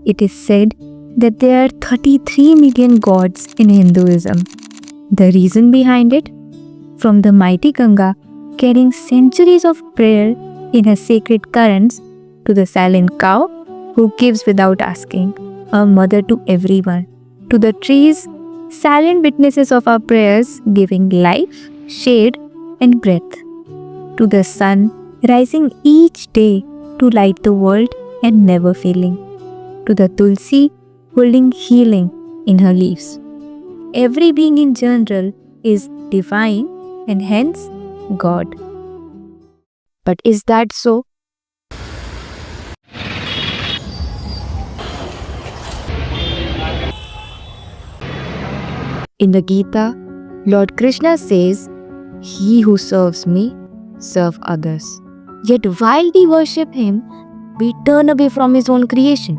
It is said that there are 33 million gods in Hinduism. The reason behind it? From the mighty Ganga carrying centuries of prayer in her sacred currents to the silent cow who gives without asking, a mother to everyone, to the trees, silent witnesses of our prayers giving life, shade, and breath, to the sun rising each day to light the world and never failing, to the tulsi holding healing in her leaves. Every being in general is divine and hence God. But is that so? In the Gita, Lord Krishna says, "He who serves me, serve others." Yet while we worship him, we turn away from his own creation.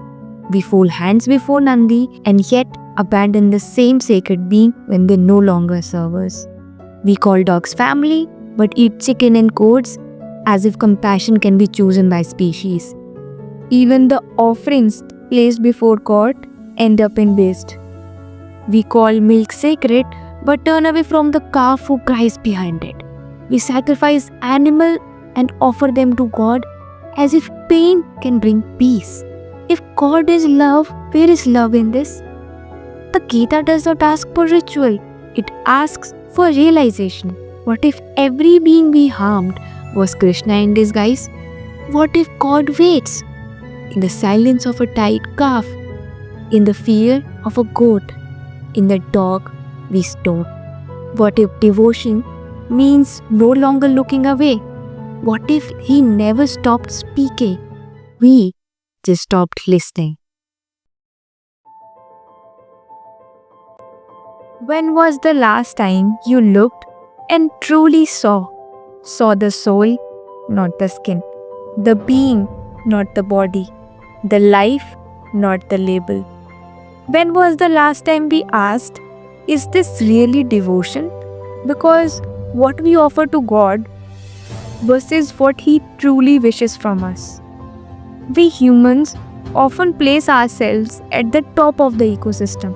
We fold hands before Nandi and yet abandon the same sacred being when they no longer serve us. We call dogs family, but eat chicken and goats as if compassion can be chosen by species. Even the offerings placed before God end up in waste. We call milk sacred, but turn away from the calf who cries behind it. We sacrifice animal and offer them to God as if pain can bring peace. If God is love, where is love in this? The Gita does not ask for ritual, it asks for realization. What if every being we harmed was Krishna in disguise? What if God waits in the silence of a tied calf, in the fear of a goat, in the dog we stone? What if devotion means no longer looking away? What if he never stopped speaking? We just stopped listening. When was the last time you looked and truly saw? Saw the soul, not the skin. The being, not the body. The life, not the label. When was the last time we asked, is this really devotion? Because what we offer to God versus what He truly wishes from us. We humans often place ourselves at the top of the ecosystem.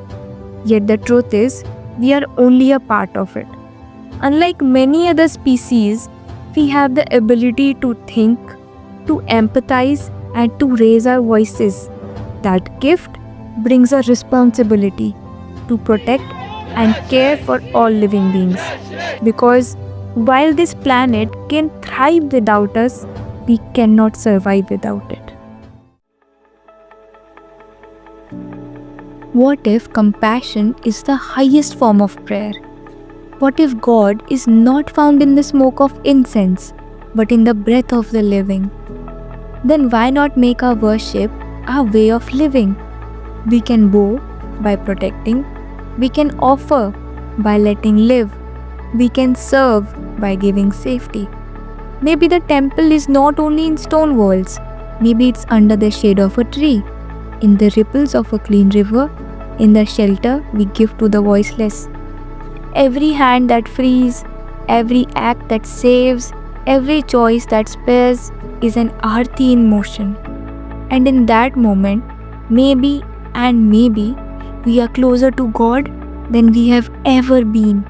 Yet the truth is, we are only a part of it. Unlike many other species, we have the ability to think, to empathize, and to raise our voices. That gift brings a responsibility to protect and care for all living beings. Because while this planet can thrive without us, we cannot survive without it. What if compassion is the highest form of prayer? What if God is not found in the smoke of incense, but in the breath of the living? Then why not make our worship our way of living? We can bow by protecting, we can offer by letting live, we can serve by giving safety. Maybe the temple is not only in stone walls, maybe it's under the shade of a tree, in the ripples of a clean river, in the shelter we give to the voiceless. Every hand that frees, every act that saves, every choice that spares is an arti in motion. And in that moment, maybe and maybe we are closer to God than we have ever been.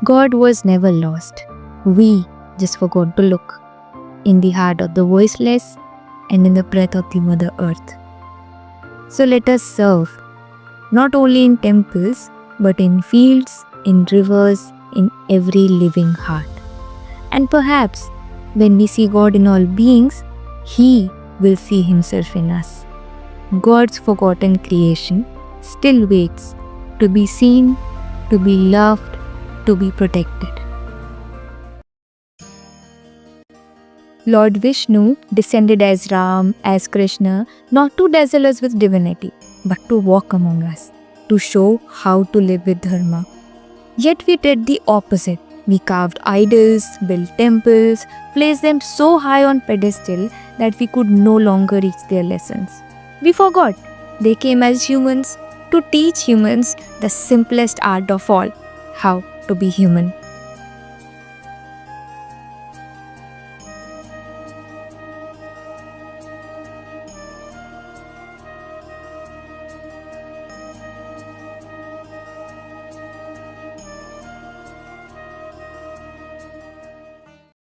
God was never lost. We just forgot to look. In the heart of the voiceless and in the breath of the Mother Earth. So let us serve, not only in temples, but in fields, in rivers, in every living heart. And perhaps, when we see God in all beings, He will see Himself in us. God's forgotten creation still waits to be seen, to be loved, to be protected. Lord Vishnu descended as Ram, as Krishna, not to dazzle us with divinity, but to walk among us, to show how to live with dharma. Yet we did the opposite. We carved idols, built temples, placed them so high on pedestal that we could no longer reach their lessons. We forgot they came as humans to teach humans the simplest art of all, how to be human.